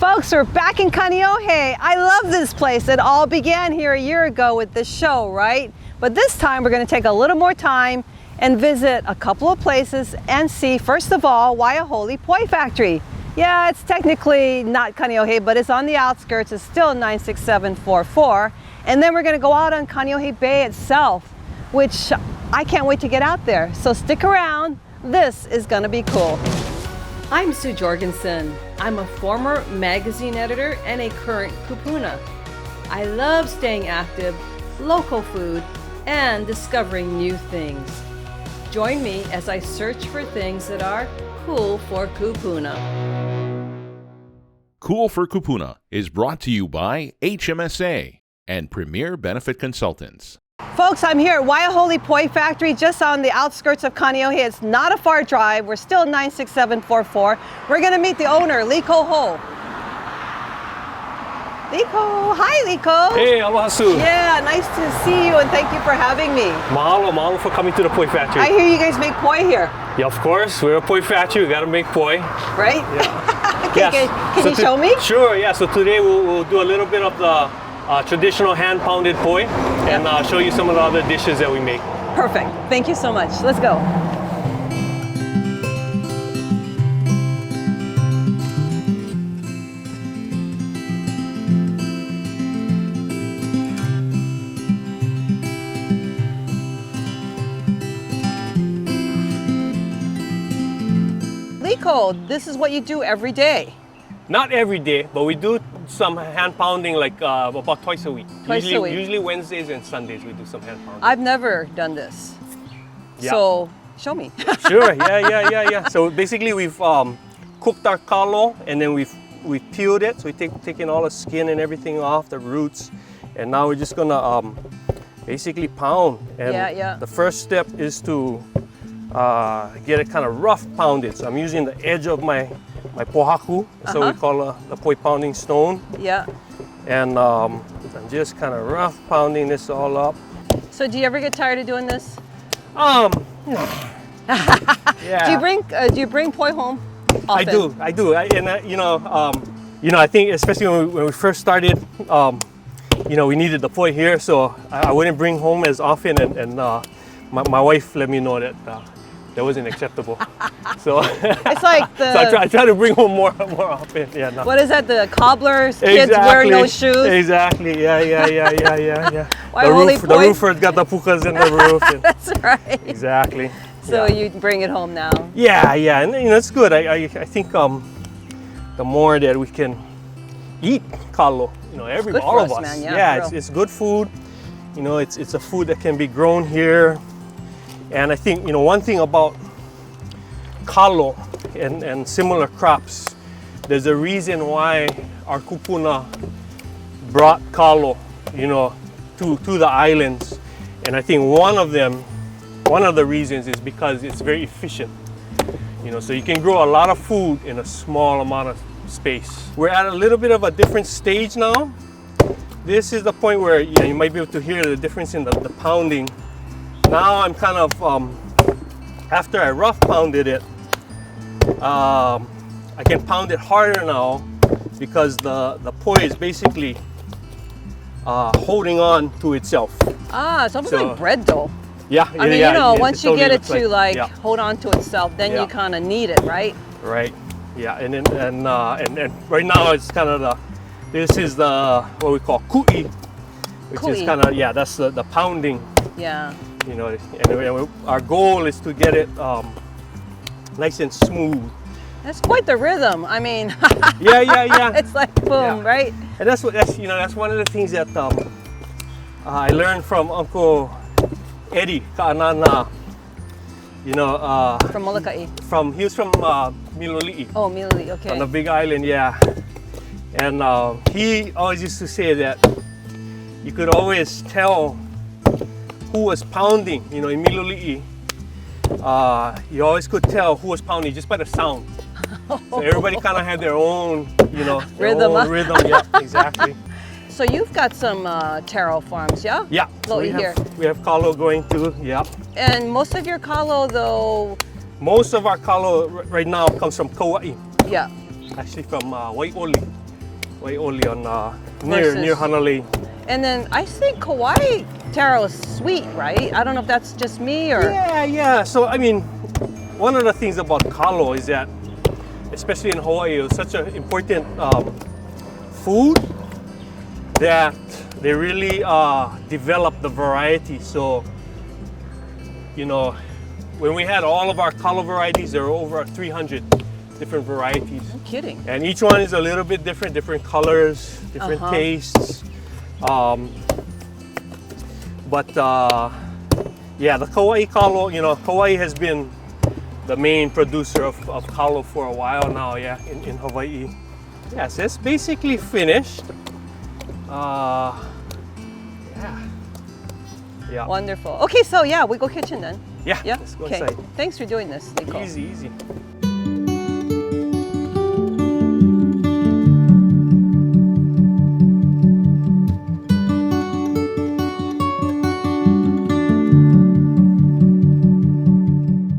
Folks, we're back in Kaneohe. I love this place. It all began here a year ago with this show, right? But this time we're going to take a little more time and visit a couple of places and see, first of all, Waiahole Poi Factory. Yeah, it's technically not Kaneohe, but it's on the outskirts. It's still 96744. And then we're going to go out on Kaneohe Bay itself, which I can't wait to get out there. So stick around. This is going to be cool. I'm Sue Jorgensen. I'm a former magazine editor and a current Kūpuna. I love staying active, local food, and discovering new things. Join me as I search for things that are cool for Kūpuna. Cool for Kūpuna is brought to you by HMSA and Premier Benefit Consultants. Folks, I'm here at Waiahole Poi Factory, just on the outskirts of Kaneohe. It's not a far drive. We're still 96744. We're going to meet the owner, Liko Ho. Liko, hi Liko. Hey, aloha Sue. Yeah, nice to see you and thank you for having me. Mahalo for coming to the Poi Factory. I hear you guys make poi here. Yeah, of course. We're a Poi Factory. We got to make poi. Right? Yeah. Can you show me? Sure, yeah. So today we'll do a little bit of the traditional hand-pounded poi and show you some of the other dishes that we make. Perfect. Thank you so much. Let's go. Liko, this is what you do every day. Not every day, but we do some hand pounding like about twice a week. Usually Wednesdays and Sundays we do some hand pounding. I've never done this. Yeah. So show me. Sure, yeah. So basically we've cooked our kalo and then we've peeled it. So we've taken all the skin and everything off, the roots. And now we're just gonna basically pound. And the first step is to get it kind of rough pounded. So I'm using the edge of my pohaku, so we call the poi pounding stone. Yeah. And I'm just kind of rough pounding this all up. So do you ever get tired of doing this? Yeah. Do you bring poi home often? I do. I think especially when we first started, we needed the poi here, so I wouldn't bring home as often, and my wife let me know that that wasn't acceptable. So it's like the. So I try to bring home more often. Yeah. No. What is that? The cobbler's kids wear no shoes. Exactly. Yeah. The roofer's got the pukas in the roof. That's right. Exactly. So you bring it home now. Yeah, and it's good. I think the more that we can eat kalo, all of us. Man. Yeah, it's good food. It's a food that can be grown here. And I think, one thing about kalo and similar crops, there's a reason why our Kūpuna brought kalo, to the islands. And I think one of the reasons is because it's very efficient. So you can grow a lot of food in a small amount of space. We're at a little bit of a different stage now. This is the point where you might be able to hear the difference in the pounding. Now I'm kind of, after I rough pounded it, I can pound it harder now because the poi is basically holding on to itself. It's almost like bread dough. Yeah. I mean, once you get it to hold on to itself, then you kind of knead it, right? Right. Yeah, and right now it's kind of this is what we call kui, which is kind of that's the pounding. Yeah. And our goal is to get it nice and smooth. That's quite the rhythm. I mean, yeah. It's like boom, right? And that's one of the things that I learned from Uncle Eddie Ka'anana. From Molokai. He was from Miloli'i. Oh, Miloli'i, okay. On the Big Island, yeah. And he always used to say that you could always tell who was pounding, in Miloli'i. You always could tell who was pounding just by the sound. So everybody kind of had their own, rhythm. Yeah, exactly. So you've got some taro farms, yeah? Yeah. So we have kalo going too, yeah. And most of your kalo, though? Most of our kalo right now comes from Kauai. Yeah. Actually from Waiahole. Waiahole on near Hana Lane. And then I think Kauai taro is sweet, right? I don't know if that's just me or... Yeah. So I mean, one of the things about kalo is that, especially in Hawaii, it's such an important food that they really develop the variety. So, you know, when we had all of our kalo varieties, there were over 300 different varieties. No kidding. And each one is a little bit different, different colors, different tastes. Yeah, the Kauai kalo, you know, Kauai has been the main producer of kalo for a while now, yeah, in Hawaii. Yeah, so it's basically finished. Yeah. Wonderful. Okay, so yeah, we go kitchen then. Yeah, Yeah. let's go Okay. inside. Thanks for doing this, Nicole. Easy.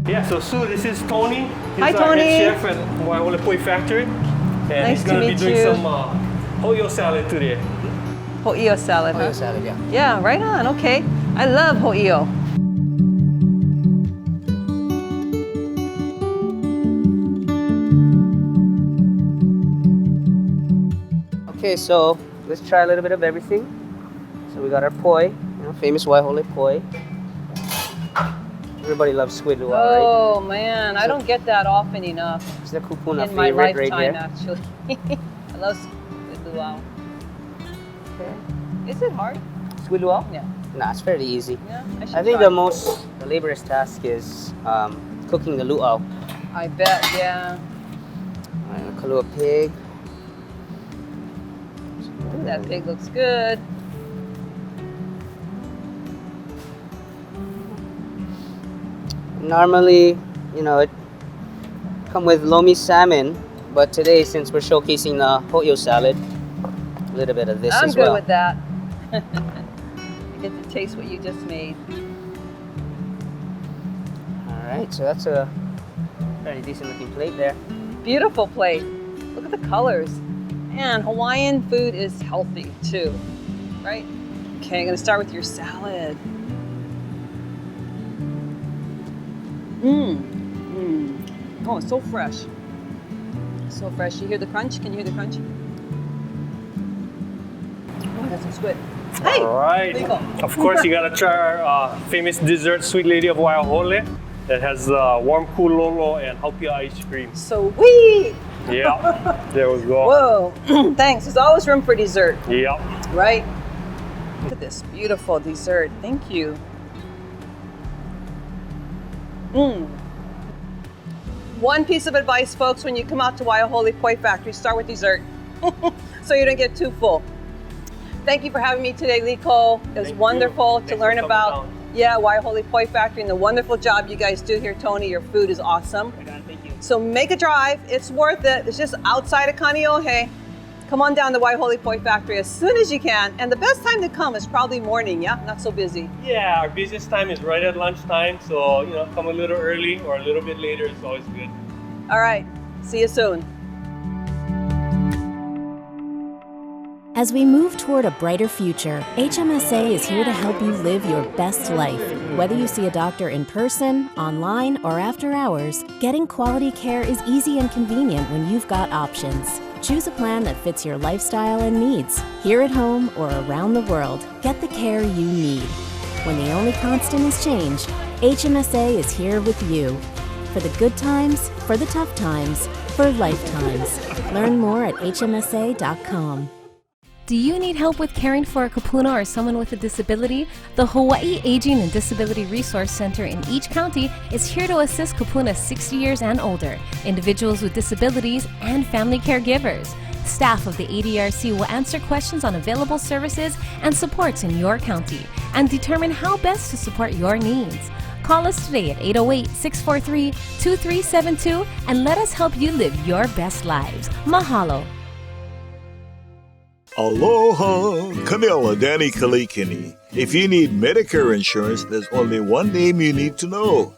Yeah, so Sue, this is Tony. He's Hi, our Tony. head chef at Waiahole Poi Factory. And Nice he's to going to be meet doing you. some hoyo salad today. Ho'io salad, huh? salad, yeah. Yeah, right on. Okay. I love ho'io. Okay, so let's try a little bit of everything. So we got our poi, famous Waiahole poi. Everybody loves squid luau, right? Oh man, I don't get that often enough It's the Kūpuna in my favorite right lifetime, here. actually. I love squid luau. Okay. Is it hard? Squid luau? Yeah. Nah, it's fairly easy. Yeah. I think the laborious task is cooking the luau. I bet. Yeah. Kalua pig. Ooh, that pig looks good. Normally, you know, it come with lomi salmon, but today, since we're showcasing the ho'io salad, a little bit of this I'm as good well. with that. I get to taste what you just made. All right, so that's a very decent looking plate there. Beautiful plate. Look at the colors. Man, Hawaiian food is healthy too, right? Okay, I'm gonna start with your salad. Oh, it's so fresh. So fresh. You hear the crunch? Can you hear the crunch? Oh, that's some squid. Hey! All right. There you go. Of course, you gotta try our famous dessert, Sweet Lady of Waiahole, that has warm kulolo and haupia ice cream. Sweet! Yeah, there we go. Whoa, thanks. There's always room for dessert, Yeah. right? Look at this beautiful dessert. Thank you. One piece of advice, folks, when you come out to Waiahole Poi Factory, start with dessert so you don't get too full. Thank you for having me today, Liko. It was Thank wonderful you. to Thanks learn for about coming down. Waiahole Poi Factory and the wonderful job you guys do here, Tony. Your food is awesome. Thank you. So make a drive. It's worth it. It's just outside of Kaneohe. Come on down to Waiahole Poi Factory as soon as you can. And the best time to come is probably morning, yeah? Not so busy. Yeah, our busiest time is right at lunchtime, so you know, come a little early or a little bit later. It's always good. All right. See you soon. As we move toward a brighter future, HMSA is here to help you live your best life. Whether you see a doctor in person, online, or after hours, getting quality care is easy and convenient when you've got options. Choose a plan that fits your lifestyle and needs. Here at home or around the world, get the care you need. When the only constant is change, HMSA is here with you. For the good times, for the tough times, for lifetimes. Learn more at hmsa.com. Do you need help with caring for a Kūpuna or someone with a disability? The Hawaii Aging and Disability Resource Center in each county is here to assist Kūpuna 60 years and older, individuals with disabilities, and family caregivers. Staff of the ADRC will answer questions on available services and supports in your county and determine how best to support your needs. Call us today at 808-643-2372 and let us help you live your best lives. Mahalo. Aloha! Camilla, Danny Kalikini. If you need Medicare insurance, there's only one name you need to know.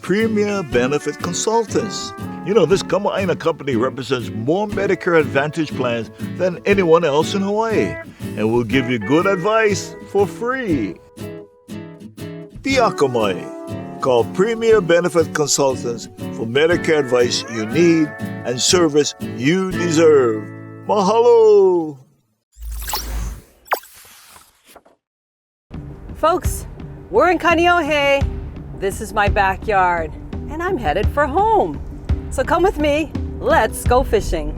Premier Benefit Consultants. You know, this Kama'aina company represents more Medicare Advantage plans than anyone else in Hawaii, and will give you good advice for free. Piakamai. Call Premier Benefit Consultants for Medicare advice you need and service you deserve. Mahalo! Folks, we're in Kaneohe. This is my backyard, and I'm headed for home. So come with me, let's go fishing.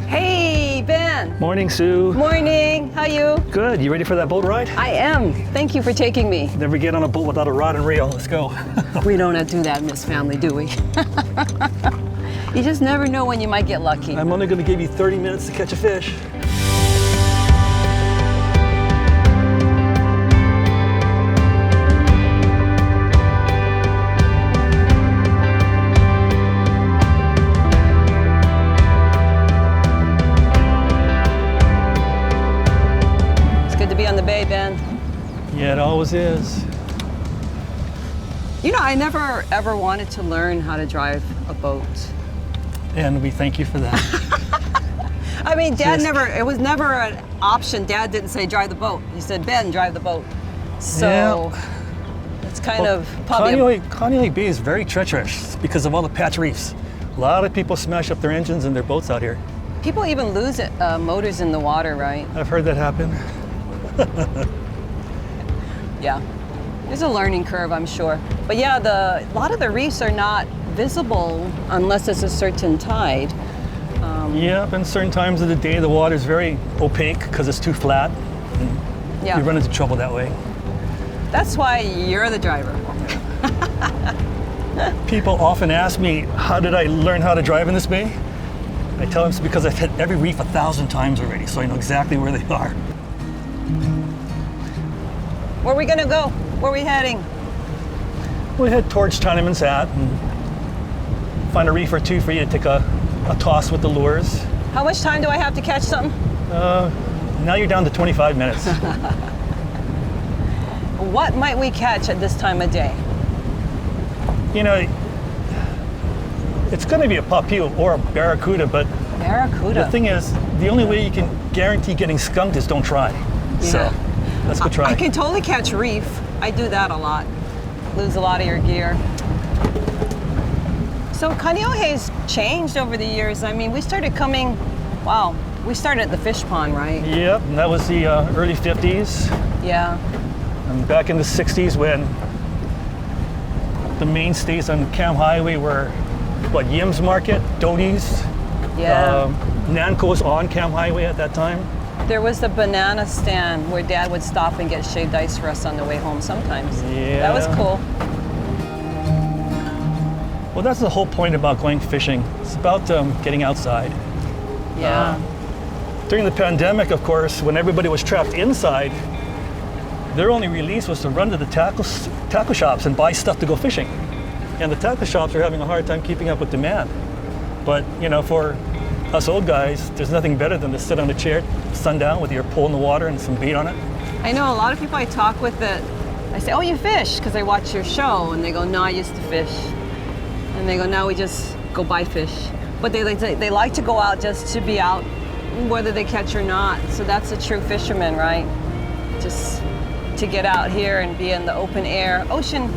Hey, Ben. Morning, Sue. Morning, how you? Good. You ready for that boat ride? I am. Thank you for taking me. Never get on a boat without a rod and reel. Let's go. We don't do that in this family, do we? You just never know when you might get lucky. I'm only going to give you 30 minutes to catch a fish. It's good to be on the bay, Ben. Yeah, it always is. You know, I never ever wanted to learn how to drive a boat. And we thank you for that. I mean, Dad Just- it was never an option. Dad didn't say drive the boat. He said, Ben, drive the boat. So Yeah. it's kind of probably. Kaneohe Bay is very treacherous because of all the patch reefs. A lot of people smash up their engines and their boats out here. People even lose motors in the water, right? I've heard that happen. Yeah. There's a learning curve, I'm sure. But yeah, a lot of the reefs are not visible unless it's a certain tide. Yeah, and certain times of the day the water is very opaque because it's too flat. Yeah. You run into trouble that way. That's why you're the driver. People often ask me, how did I learn how to drive in this bay? I tell them it's because I've hit every reef 1,000 times already, so I know exactly where they are. Where are we gonna go? Where are we heading? We head towards Chinaman's Hat and find a reef or two for you to take a toss with the lures. How much time do I have to catch something? Now you're down to 25 minutes. What might we catch at this time of day? You know, it's going to be a papiu or a barracuda, but Barracuda. the thing is, the only way you can guarantee getting skunked is don't try. So let's go try. I can totally catch reef. I do that a lot. Lose a lot of your gear. So Kaneohe's changed over the years. I mean, we started coming, we started at the fish pond, right? Yep, and that was the early 50s. Yeah. And back in the 60s when the mainstays on Cam Highway were, Yim's Market, Doty's, Yeah. Nanko's on Cam Highway at that time. There was the banana stand where Dad would stop and get shaved ice for us on the way home sometimes. Yeah. That was cool. Well, that's the whole point about going fishing. It's about getting outside. Yeah. During the pandemic, of course, when everybody was trapped inside, their only release was to run to the tackle shops and buy stuff to go fishing. And the tackle shops are having a hard time keeping up with demand. But, you know, for us old guys, there's nothing better than to sit on a chair, sundown, with your pole in the water and some bait on it. I know a lot of people I talk with that I say, oh, you fish? Because they watch your show and they go, no, I used to fish. And they go, now we just go buy fish. But they like to go out just to be out, whether they catch or not. So that's a true fisherman, right? Just to get out here and be in the open air, ocean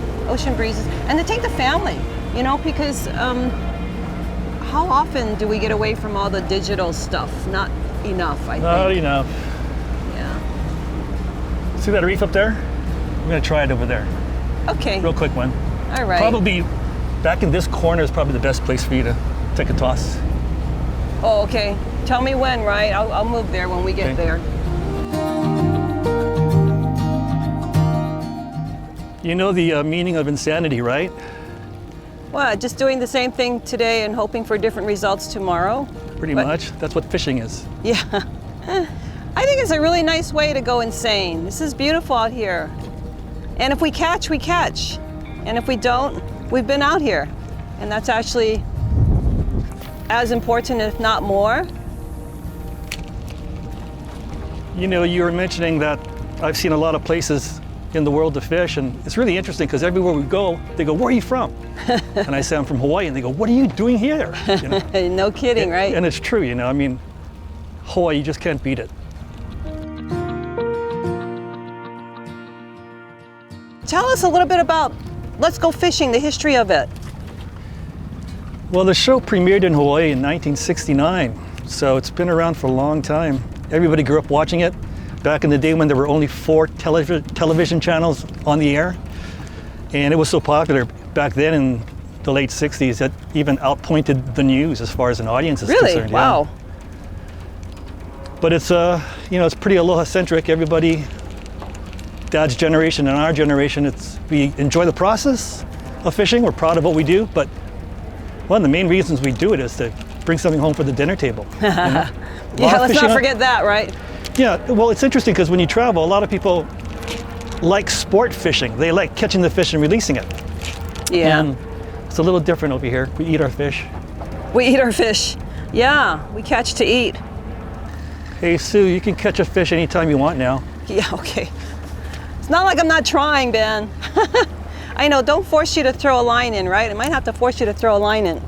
breezes, and to take the family, you know, because how often do we get away from all the digital stuff? Not enough, I think. Not enough. Yeah. See that reef up there? I'm gonna try it over there. Okay. Real quick one. All right. Probably back in this corner is probably the best place for you to take a toss. Oh, okay. Tell me when, right? I'll move there when we get Okay. there. You know the meaning of insanity, right? Well, just doing the same thing today and hoping for different results tomorrow. Pretty But- much. That's what fishing is. Yeah. I think it's a really nice way to go insane. This is beautiful out here. And if we catch, we catch. And if we don't, we've been out here. And that's actually as important, if not more. You know, you were mentioning that I've seen a lot of places in the world to fish, and it's really interesting because everywhere we go, they go, "Where are you from?" And I say, "I'm from Hawaii," and they go, "What are you doing here?" You know? No kidding, right? And it's true, you know, I mean, Hawaii, you just can't beat it. Tell us a little bit about Let's Go Fishing, the history of it. Well, the show premiered in Hawaii in 1969, so it's been around for a long time. Everybody grew up watching it back in the day when there were only 4 television channels on the air. And it was so popular back then in the late 60s that even outpointed the news as far as an audience is concerned. Really? Wow. But it's, you know, it's pretty aloha-centric. Everybody, Dad's generation and our generation, we enjoy the process of fishing. We're proud of what we do, but one of the main reasons we do it is to bring something home for the dinner table. You know? Yeah, let's not forget that, right? Yeah, well, it's interesting because when you travel, a lot of people like sport fishing. They like catching the fish and releasing it. Yeah. And it's a little different over here. We eat our fish. We eat our fish. Yeah, we catch to eat. Hey, Sue, you can catch a fish anytime you want now. Yeah, okay. It's not like I'm not trying, Ben. I know, don't force you to throw a line in, right? I might have to force you to throw a line in.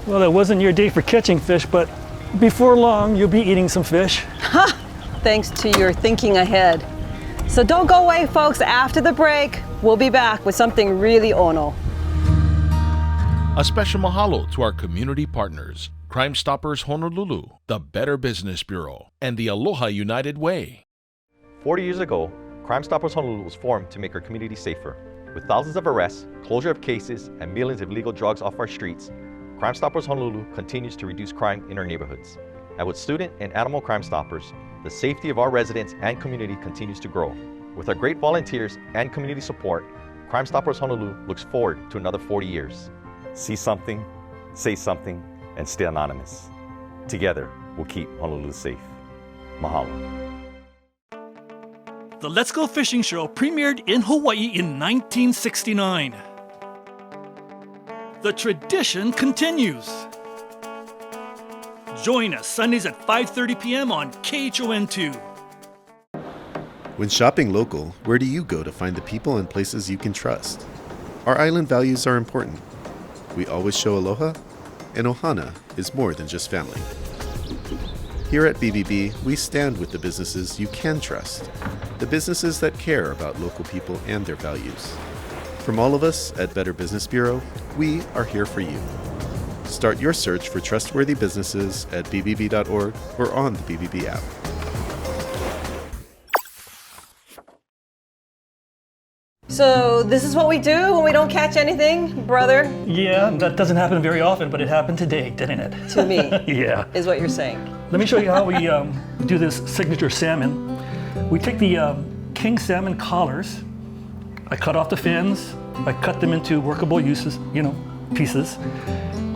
Well, it wasn't your day for catching fish, but before long, you'll be eating some fish. Thanks to your thinking ahead. So don't go away, folks. After the break, we'll be back with something really ono. A special mahalo to our community partners, Crime Stoppers Honolulu, the Better Business Bureau, and the Aloha United Way. 40 years ago, Crime Stoppers Honolulu was formed to make our community safer. With thousands of arrests, closure of cases, and millions of illegal drugs off our streets, Crime Stoppers Honolulu continues to reduce crime in our neighborhoods. And with student and animal crime stoppers, the safety of our residents and community continues to grow. With our great volunteers and community support, Crime Stoppers Honolulu looks forward to another 40 years. See something, say something, and stay anonymous. Together, we'll keep Honolulu safe. Mahalo. The Let's Go Fishing Show premiered in Hawaii in 1969. The tradition continues. Join us Sundays at 5:30 p.m. on KHON2. When shopping local, where do you go to find the people and places you can trust? Our island values are important. We always show aloha, and ohana is more than just family. Here at BBB, we stand with the businesses you can trust, the businesses that care about local people and their values. From all of us at Better Business Bureau, we are here for you. Start your search for trustworthy businesses at bbb.org or on the BBB app. So this is what we do when we don't catch anything, brother? Yeah, that doesn't happen very often, but it happened today, didn't it? To me. Yeah. Is what you're saying. Let me show you how we do this signature salmon. We take the king salmon collars. I cut off the fins. I cut them into workable uses, pieces.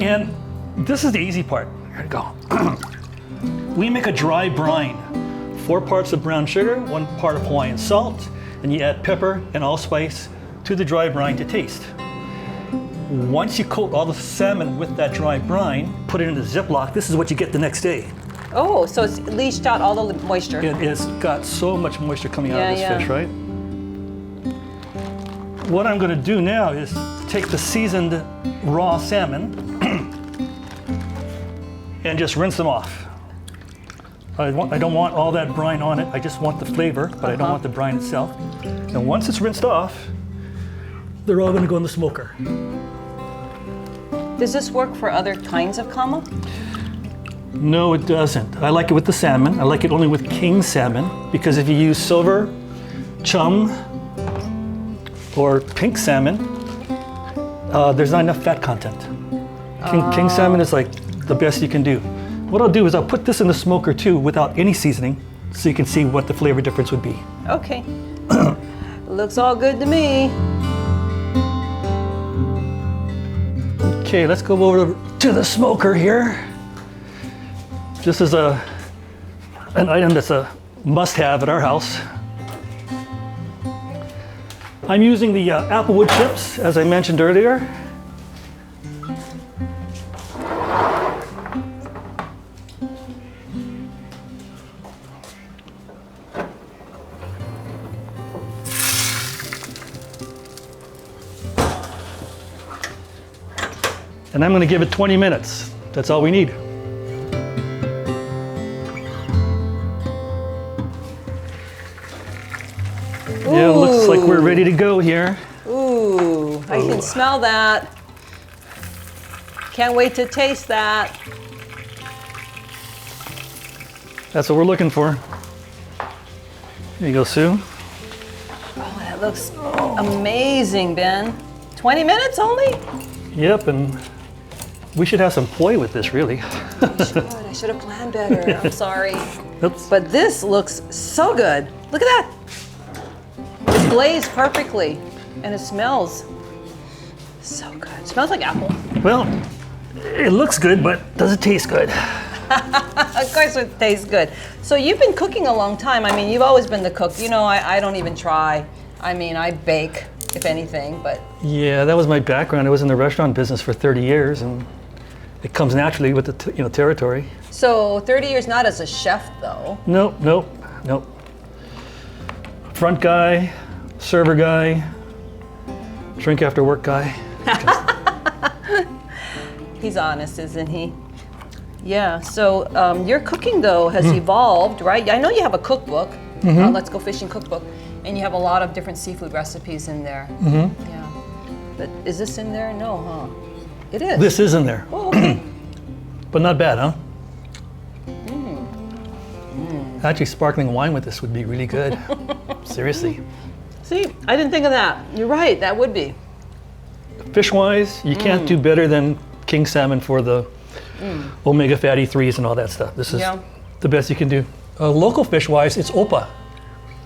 And this is the easy part. Here we go. We make a dry brine. 4 parts of brown sugar, 1 part of Hawaiian salt, and you add pepper and allspice to the dry brine to taste. Once you coat all the salmon with that dry brine, put it in a Ziploc, this is what you get the next day. Oh, so it's leached out all the moisture. It has got so much moisture coming out of this fish, right? What I'm going to do now is take the seasoned raw salmon and just rinse them off. I don't want all that brine on it. I just want the flavor, but I don't want the brine itself. And once it's rinsed off, they're all going to go in the smoker. Does this work for other kinds of kama? No, it doesn't. I like it with the salmon. I like it only with king salmon, because if you use silver, chum, or pink salmon, there's not enough fat content. King salmon is like the best you can do. What I'll do is I'll put this in the smoker too without any seasoning, so you can see what the flavor difference would be. Okay. Looks all good to me. Okay, let's go over to the smoker here. This is an item that's a must-have at our house. I'm using the applewood chips, as I mentioned earlier. And I'm going to give it 20 minutes. That's all we need. Yeah, looks like we're ready to go here. Ooh, I can smell that. Can't wait to taste that. That's what we're looking for. There you go, Sue. Oh, that looks amazing, Ben. 20 minutes only? Yep, and we should have some poi with this, really. I should have planned better. I'm sorry. Oops. But this looks so good. Look at that. It's glazed perfectly, and it smells so good. It smells like apple. Well, it looks good, but does it taste good? Of course it tastes good. So you've been cooking a long time. I mean, you've always been the cook. You know, I don't even try. I mean, I bake, if anything, but... Yeah, that was my background. I was in the restaurant business for 30 years, and it comes naturally with the territory. So 30 years not as a chef, though. Nope. Front guy, server guy, drink after work guy. He's honest, isn't he? Yeah, so your cooking, though, has evolved, right? I know you have a cookbook, Let's Go Fishing cookbook, and you have a lot of different seafood recipes in there. Yeah. But is this in there? No, huh? It is. This is in there. Oh, okay. But not bad, huh? Actually, sparkling wine with this would be really good. Seriously. See, I didn't think of that. You're right, that would be. Fish-wise, you can't do better than king salmon for the omega fatty 3s and all that stuff. This is the best you can do. Local fish-wise, it's opa.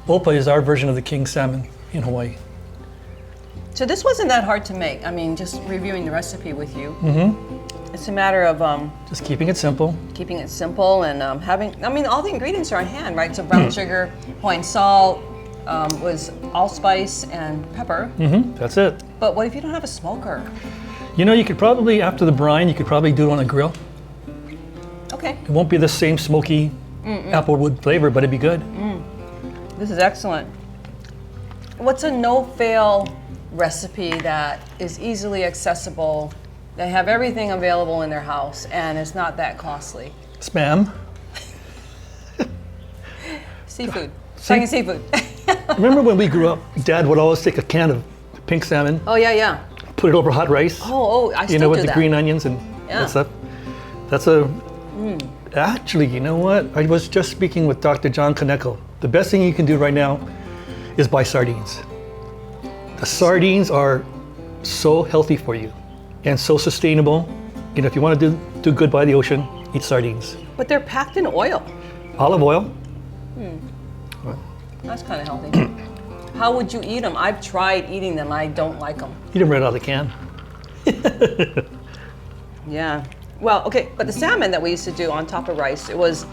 Opa is our version of the king salmon in Hawaii. So this wasn't that hard to make. I mean, just reviewing the recipe with you. It's a matter of just keeping it simple. Keeping it simple and having, I mean, all the ingredients are on hand, right? So brown sugar, Hawaiian salt, was allspice and pepper. That's it. But what if you don't have a smoker? You know, you could probably, after the brine, you could probably do it on a grill. Okay. It won't be the same smoky applewood flavor, but it'd be good. This is excellent. What's a no-fail recipe that is easily accessible? They have everything available in their house, and it's not that costly. Spam. Seafood. Talking seafood. Remember when we grew up, Dad would always take a can of pink salmon. Oh, yeah. Put it over hot rice. Oh, I still do that. You know, with the green onions and that stuff. That's a... Actually, you know what? I was just speaking with Dr. John Kaneko. The best thing you can do right now is buy sardines. The sardines are so healthy for you and so sustainable. You know, if you want to do good by the ocean, eat sardines. But they're packed in oil. Olive oil. That's kind of healthy. How would you eat them? I've tried eating them. I don't like them. Eat them right out of the can. Yeah. Well, okay, but the salmon that we used to do on top of rice, it was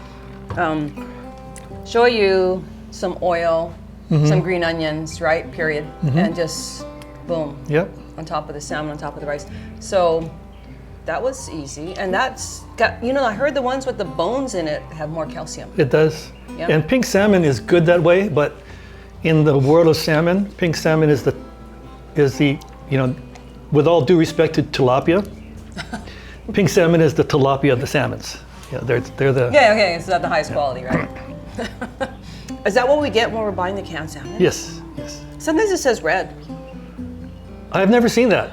shoyu, some oil, some green onions, right, period, and just boom. Yep. On top of the salmon, on top of the rice. So that was easy, and that's got, you know, I heard the ones with the bones in it have more calcium. It does. Yep. And pink salmon is good that way, but in the world of salmon, pink salmon is the, you know, with all due respect to tilapia, pink salmon is the tilapia of the salmons. Yeah, they're the... Yeah, okay, it's not the highest quality, right? Is that what we get when we're buying the canned salmon? Yes. Sometimes it says red. I've never seen that.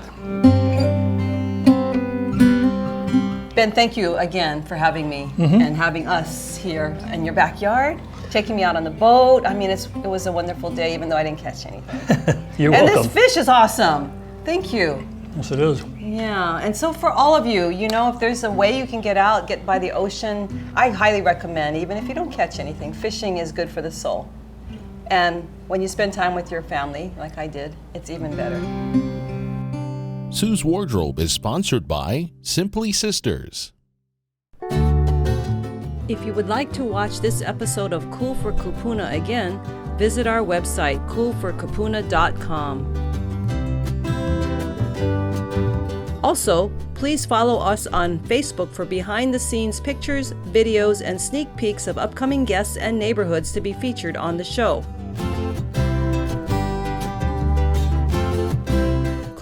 Ben, thank you again for having me and having us here in your backyard, taking me out on the boat. I mean, it was a wonderful day, even though I didn't catch anything. You're welcome. And this fish is awesome. Thank you. Yes, it is. Yeah, and so for all of you, you know, if there's a way you can get by the ocean, I highly recommend, even if you don't catch anything, fishing is good for the soul. And when you spend time with your family, like I did, it's even better. Sue's Wardrobe is sponsored by Simply Sisters. If you would like to watch this episode of Cool for Kūpuna again, visit our website, coolforkūpuna.com. Also, please follow us on Facebook for behind-the-scenes pictures, videos, and sneak peeks of upcoming guests and neighborhoods to be featured on the show.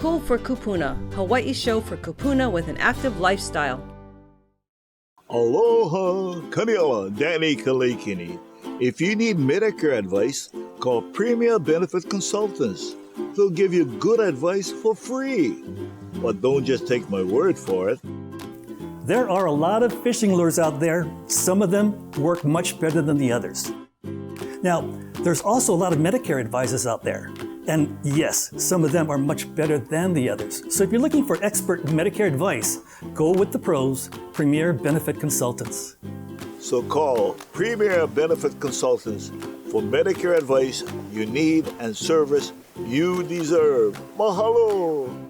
Cool for Kūpuna, Hawaii show for Kūpuna with an active lifestyle. Aloha, Kaneohe, Danny Kalekini. If you need Medicare advice, call Premier Benefit Consultants. They'll give you good advice for free. But don't just take my word for it. There are a lot of fishing lures out there. Some of them work much better than the others. Now, there's also a lot of Medicare advisors out there. And yes, some of them are much better than the others. So if you're looking for expert Medicare advice, go with the pros, Premier Benefit Consultants. So call Premier Benefit Consultants for Medicare advice you need and service you deserve. Mahalo!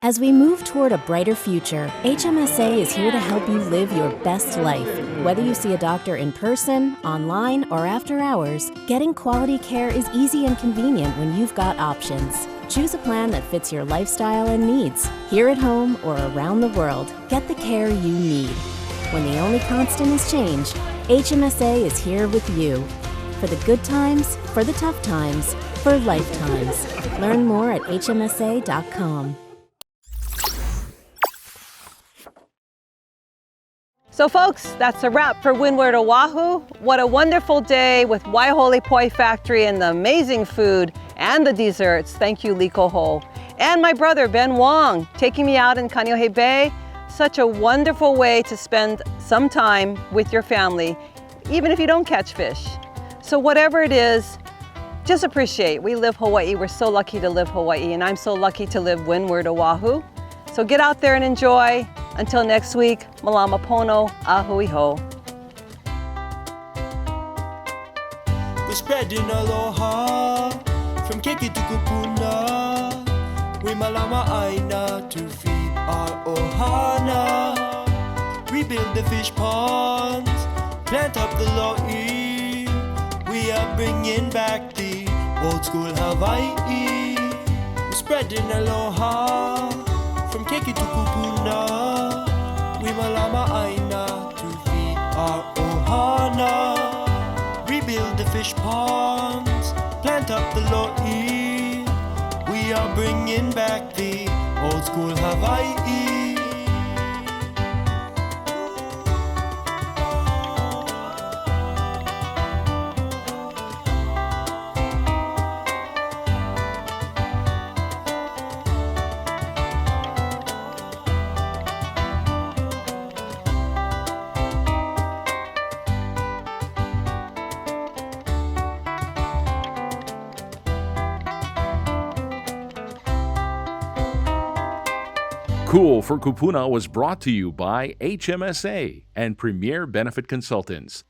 As we move toward a brighter future, HMSA is here to help you live your best life. Whether you see a doctor in person, online, or after hours, getting quality care is easy and convenient when you've got options. Choose a plan that fits your lifestyle and needs. Here at home or around the world, get the care you need. When the only constant is change, HMSA is here with you. For the good times, for the tough times, for lifetimes. Learn more at hmsa.com. So folks, that's a wrap for Windward Oahu. What a wonderful day with Waiahole Poi Factory and the amazing food and the desserts. Thank you, Liko Ho. And my brother, Ben Wong, taking me out in Kaneohe Bay. Such a wonderful way to spend some time with your family, even if you don't catch fish. So whatever it is, just appreciate. We live Hawaii. We're so lucky to live Hawaii, and I'm so lucky to live Windward Oahu. So get out there and enjoy. Until next week, malama pono, ahui ho. We're spreading aloha from Keiki to Kūpuna. We malama aina to feed our ohana. Rebuild the fish ponds, plant up the lo'i. We are bringing back the old school Hawaii. We're spreading aloha from Keiki to Kūpuna. We malama aina to feed our ohana. Rebuild the fish ponds, plant up the lo'i. We are bringing back the old school Hawaii. Cool for Kūpuna was brought to you by HMSA and Premier Benefit Consultants.